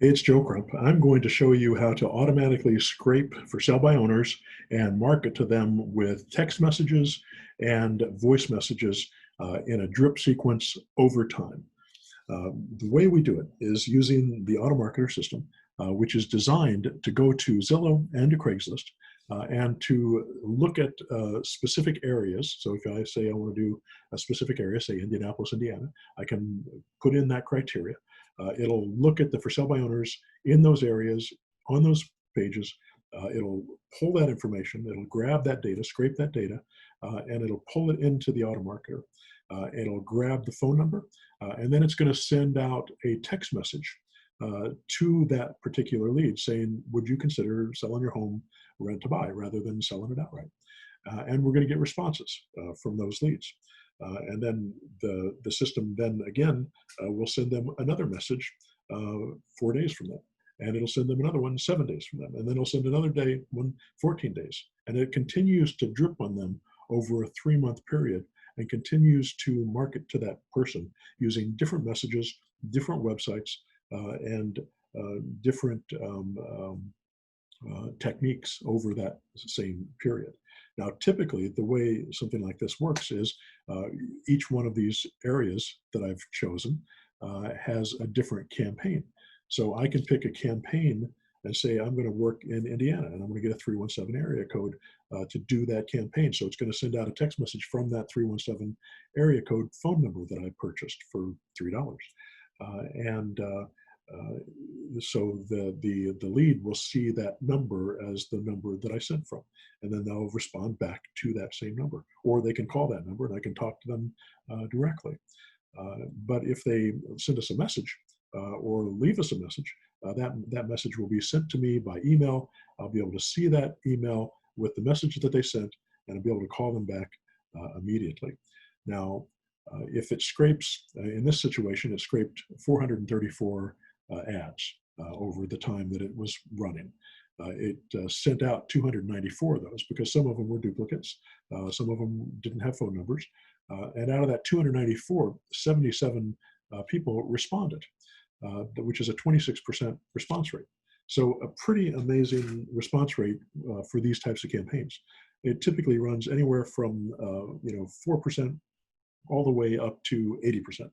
It's Joe Crump. I'm going to show you how to automatically scrape for sale by owners and market to them with text messages and voice messages in a drip sequence over time. The way we do it is using the auto marketer system, which is designed to go to Zillow and to Craigslist and to look at specific areas. So if I say I want to do a specific area, say Indianapolis, Indiana, I can put in that criteria. It'll look at the for sale by owners in those areas on those pages. It'll pull that information, it'll grab that data, scrape that data, and it'll pull it into the auto marketer. It'll grab the phone number, and then it's going to send out a text message to that particular lead saying, would you consider selling your home rent to buy rather than selling it outright? And we're going to get responses from those leads. And then the system then again will send them another message 4 days from then. And it'll send them another one 7 days from them. And then it'll send another day, 14 days. And it continues to drip on them over a 3-month period and continues to market to that person using different messages, different websites, and different techniques over that same period. Now, typically, the way something like this works is each one of these areas that I've chosen has a different campaign. So I can pick a campaign and say, I'm going to work in Indiana, and I'm going to get a 317 area code to do that campaign. So it's going to send out a text message from that 317 area code phone number that I purchased for $3. So the lead will see that number as the number that I sent from, and then they'll respond back to that same number, or they can call that number and I can talk to them directly. But if they send us a message or leave us a message, that message will be sent to me by email. I'll be able to see that email with the message that they sent, and I'll be able to call them back immediately. Now, if it scrapes, in this situation, it scraped 434 ads over the time that it was running. It sent out 294 of those because some of them were duplicates, some of them didn't have phone numbers, and out of that 294, 77 people responded, which is a 26% response rate. So a pretty amazing response rate for these types of campaigns. It typically runs anywhere from 4% all the way up to 80%,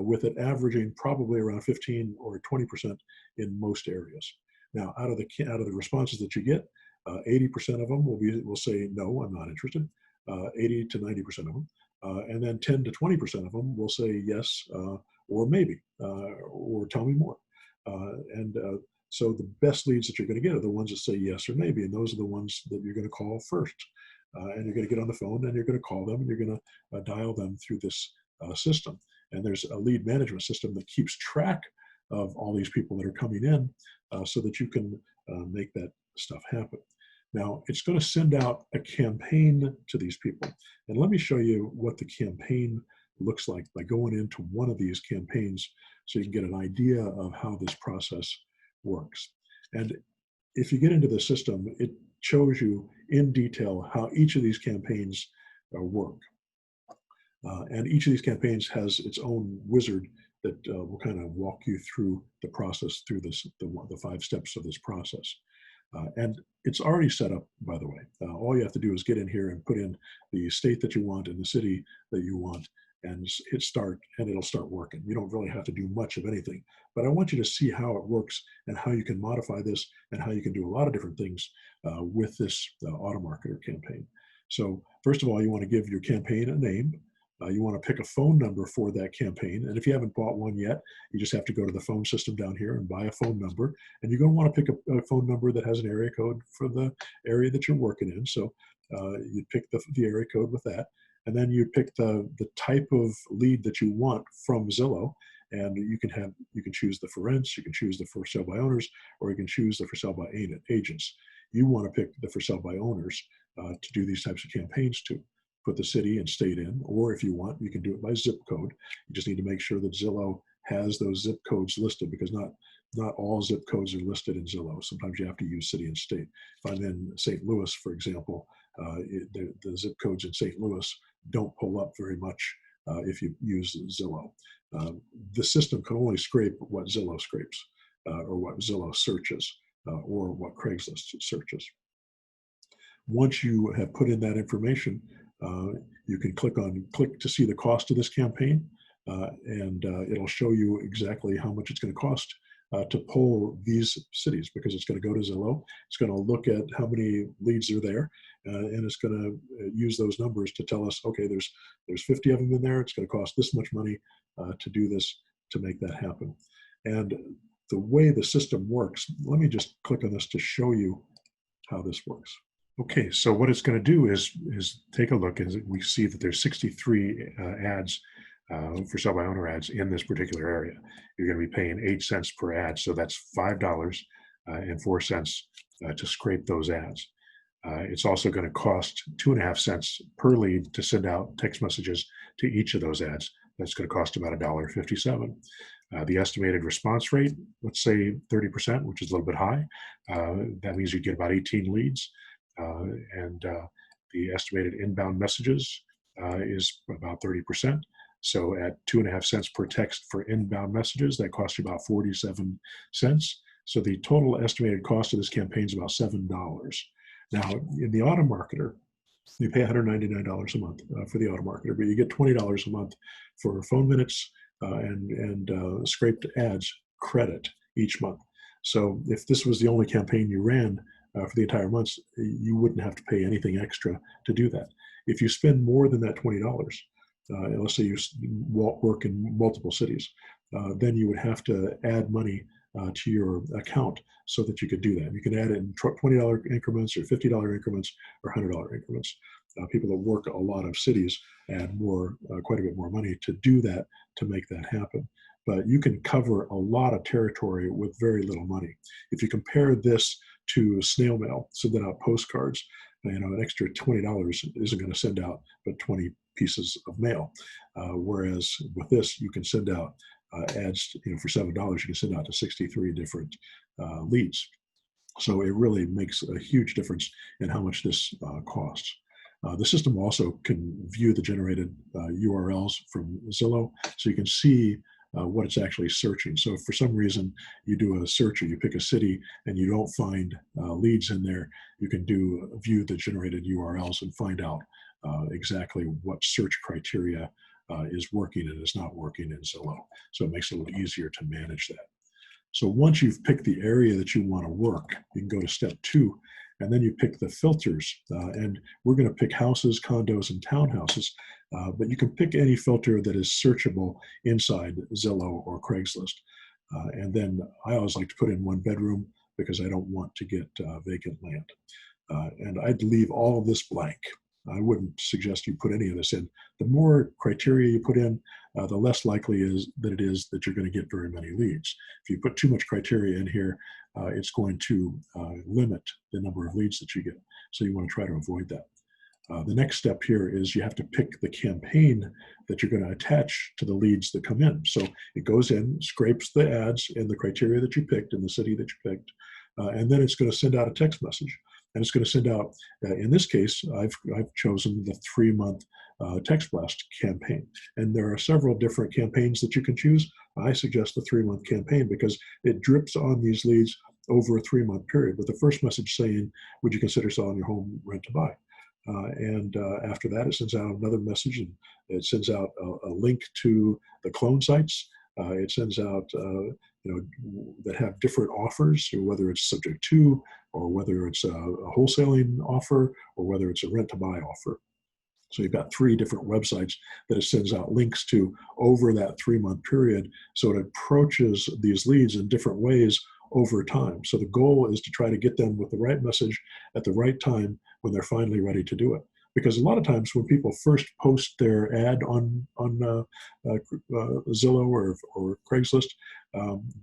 with it averaging probably around 15 or 20% in most areas. Now, out of the responses that you get, 80% of them will say no, I'm not interested. 80 to 90% of them, and then 10 to 20% of them will say yes or maybe or tell me more. So the best leads that you're going to get are the ones that say yes or maybe, and those are the ones that you're going to call first. And you're going to get on the phone and you're going to call them and you're going to dial them through this system. And there's a lead management system that keeps track of all these people that are coming in so that you can make that stuff happen. Now, it's going to send out a campaign to these people. And let me show you what the campaign looks like by going into one of these campaigns so you can get an idea of how this process works. And if you get into the system, it shows you in detail how each of these campaigns work. And each of these campaigns has its own wizard that will kind of walk you through the process, through the 5 steps of this process. And it's already set up, by the way. All you have to do is get in here and put in the state that you want and the city that you want and hit start, and it'll start working. You don't really have to do much of anything. But I want you to see how it works and how you can modify this and how you can do a lot of different things with this auto marketer campaign. So first of all, you want to give your campaign a name. You want to pick a phone number for that campaign. And if you haven't bought one yet, you just have to go to the phone system down here and buy a phone number. And you're going to want to pick a phone number that has an area code for the area that you're working in. So you pick the area code with that. And then you pick the type of lead that you want from Zillow. And you can choose the for rents, you can choose the for sale by owners, or you can choose the for sale by agents. You want to pick the for sale by owners to do these types of campaigns to. Put the city and state in, or if you want, you can do it by zip code. You just need to make sure that Zillow has those zip codes listed, because not all zip codes are listed in Zillow. Sometimes you have to use city and state. If I'm in St. Louis, for example, the zip codes in St. Louis don't pull up very much if you use Zillow. The system can only scrape what Zillow scrapes. or what Zillow searches, or what Craigslist searches. Once you have put in that information, you can click to see the cost of this campaign, and it'll show you exactly how much it's going to cost to pull these cities, because it's going to go to Zillow. It's going to look at how many leads are there, and it's going to use those numbers to tell us, okay, there's 50 of them in there. It's going to cost this much money to do this, to make that happen. And the way the system works, let me just click on this to show you how this works. Okay, so what it's going to do is take a look, and we see that there's 63 ads for sell by owner ads in this particular area. You're going to be paying 8 cents per ad, so that's $5.04 to scrape those ads. It's also going to cost 2.5 cents per lead to send out text messages to each of those ads. That's going to cost about $1.57. The estimated response rate, let's say 30%, which is a little bit high. That means you get about 18 leads. The estimated inbound messages is about 30%. So at 2.5 cents per text for inbound messages, that costs you about 47 cents. So the total estimated cost of this campaign is about $7. Now, in the auto marketer, you pay $199 a month for the auto marketer, but you get $20 a month for phone minutes and scraped ads credit each month. So if this was the only campaign you ran for the entire month, you wouldn't have to pay anything extra to do that. If you spend more than that $20, let's say you work in multiple cities, then you would have to add money to your account so that you could do that. You can add it in $20 increments or $50 increments or $100 increments. People that work a lot of cities add quite a bit more money to do that, to make that happen. But you can cover a lot of territory with very little money. If you compare this to snail mail, sending out postcards, an extra $20 isn't going to send out but 20 pieces of mail. Whereas with this, you can send out ads, for $7, you can send out to 63 different leads. So it really makes a huge difference in how much this costs. The system also can view the generated URLs from Zillow, so you can see what it's actually searching. So if for some reason you do a search or you pick a city and you don't find leads in there, you can view the generated URLs and find out exactly what search criteria is working and is not working in Zillow. So it makes it a little easier to manage that. So once you've picked the area that you want to work, you can go to step 2, and then you pick the filters. And we're going to pick houses, condos, and townhouses, but you can pick any filter that is searchable inside Zillow or Craigslist. And then I always like to put in 1 bedroom because I don't want to get vacant land. And I'd leave all of this blank. I wouldn't suggest you put any of this in. The more criteria you put in, the less likely it is that you're going to get very many leads. If you put too much criteria in here, it's going to limit the number of leads that you get. So you want to try to avoid that. The next step here is you have to pick the campaign that you're going to attach to the leads that come in. So it goes in, scrapes the ads in the criteria that you picked in the city that you picked, and then it's going to send out a text message. And it's going to send out, in this case, I've chosen the 3-month text blast campaign. And there are several different campaigns that you can choose. I suggest the 3-month campaign because it drips on these leads over a 3-month period, with the first message saying, would you consider selling your home rent to buy? After that, it sends out another message, and it sends out a link to the clone sites. It sends out, that have different offers, or whether it's subject to, or whether it's a wholesaling offer, or whether it's a rent to buy offer. So you've got 3 different websites that it sends out links to over that 3-month period. So it approaches these leads in different ways over time. So the goal is to try to get them with the right message at the right time when they're finally ready to do it. Because a lot of times when people first post their ad on Zillow or Craigslist,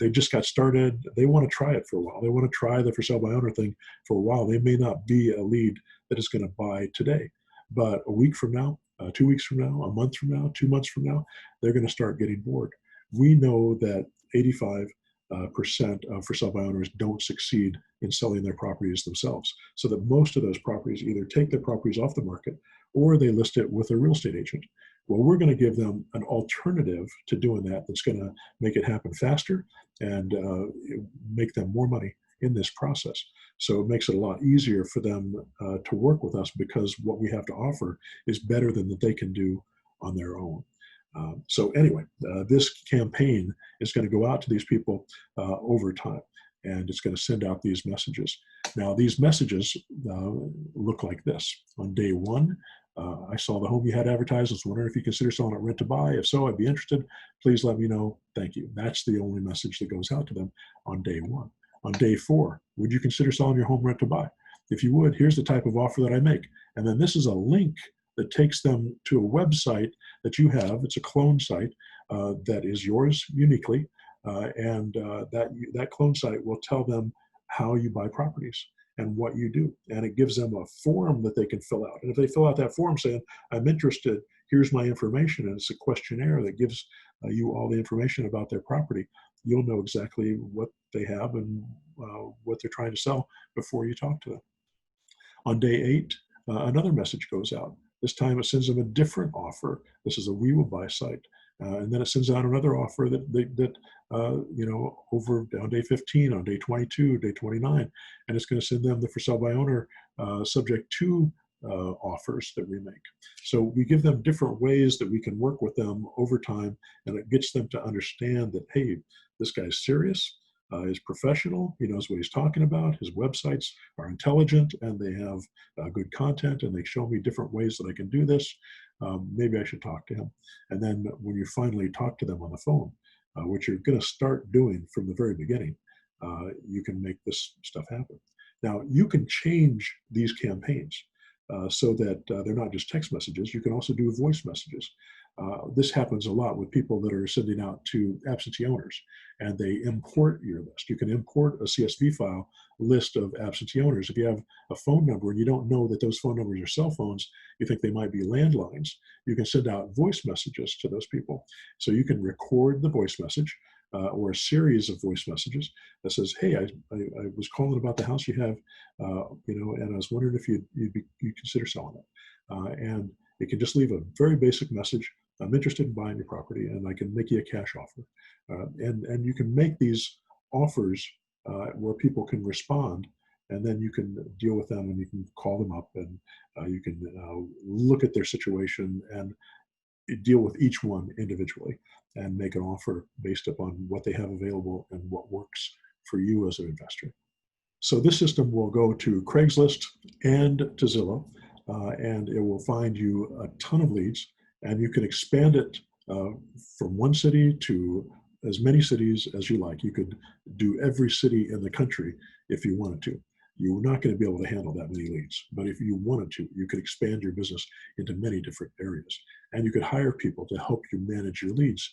they just got started. They want to try it for a while. They want to try the for sale by owner thing for a while. They may not be a lead that is going to buy today, but a week from now, 2 weeks from now, a month from now, 2 months from now, they're going to start getting bored. We know that 85% of for sale by owners don't succeed in selling their properties themselves. So that most of those properties either take their properties off the market or they list it with a real estate agent. Well, we're going to give them an alternative to doing that that's going to make it happen faster and make them more money in this process. So it makes it a lot easier for them to work with us because what we have to offer is better than that they can do on their own. So anyway, this campaign is going to go out to these people over time, and it's going to send out these messages. Now, these messages look like this. On day one, I saw the home you had advertised. I was wondering if you consider selling it rent to buy. If so, I'd be interested. Please let me know. Thank you. That's the only message that goes out to them on day one. On day four, would you consider selling your home rent to buy? If you would, here's the type of offer that I make. And then this is a link that takes them to a website that you have. It's a clone site that is yours uniquely. That clone site will tell them how you buy properties and what you do. And it gives them a form that they can fill out. And if they fill out that form saying, I'm interested, here's my information, and it's a questionnaire that gives you all the information about their property, you'll know exactly what they have and what they're trying to sell before you talk to them. On day 8, another message goes out. This time it sends them a different offer. This is a We Will Buy site. And then it sends out another offer that over on day 15, on day 22, day 29, and it's going to send them the for sale by owner subject to offers that we make. So we give them different ways that we can work with them over time, and it gets them to understand that, hey, this guy's serious, he's professional, he knows what he's talking about, his websites are intelligent, and they have good content, and they show me different ways that I can do this. Maybe I should talk to him. And then when you finally talk to them on the phone, which you're going to start doing from the very beginning, you can make this stuff happen. Now, you can change these campaigns so that they're not just text messages. You can also do voice messages. This happens a lot with people that are sending out to absentee owners, and they import your list. You can import a CSV file list of absentee owners. If you have a phone number and you don't know that those phone numbers are cell phones, you think they might be landlines, you can send out voice messages to those people. So you can record the voice message or a series of voice messages that says, hey, I was calling about the house you have, and I was wondering if you'd consider selling it. And it can just leave a very basic message. I'm interested in buying your property, and I can make you a cash offer. And you can make these offers where people can respond, and then you can deal with them, and you can call them up, and you can look at their situation and deal with each one individually and make an offer based upon what they have available and what works for you as an investor. So this system will go to Craigslist and to Zillow, and it will find you a ton of leads, and you can expand it from one city to as many cities as you like. You could do every city in the country if you wanted to. You're not going to be able to handle that many leads, but if you wanted to, you could expand your business into many different areas, and you could hire people to help you manage your leads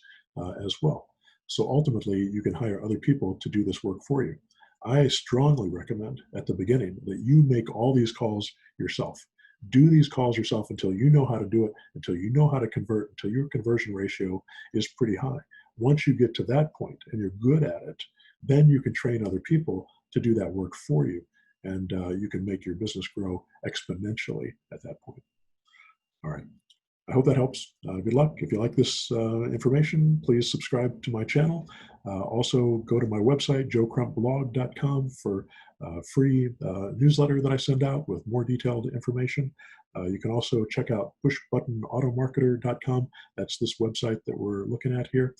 as well. So ultimately, you can hire other people to do this work for you. I strongly recommend at the beginning that you make all these calls yourself. Do these calls yourself until you know how to do it, until you know how to convert, until your conversion ratio is pretty high. Once you get to that point and you're good at it, then you can train other people to do that work for you. And you can make your business grow exponentially at that point. All right. I hope that helps. Good luck. If you like this information, please subscribe to my channel. Also, go to my website, joecrumpblog.com, for a free newsletter that I send out with more detailed information. You can also check out pushbuttonautomarketer.com. That's this website that we're looking at here.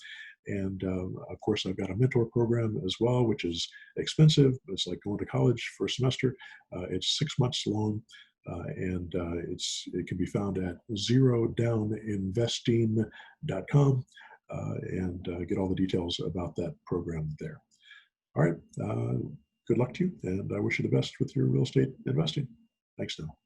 And of course, I've got a mentor program as well, which is expensive. It's like going to college for a semester. It's 6 months long. And it can be found at zerodowninvesting.com and get all the details about that program there. All right. Good luck to you, and I wish you the best with your real estate investing. Thanks now.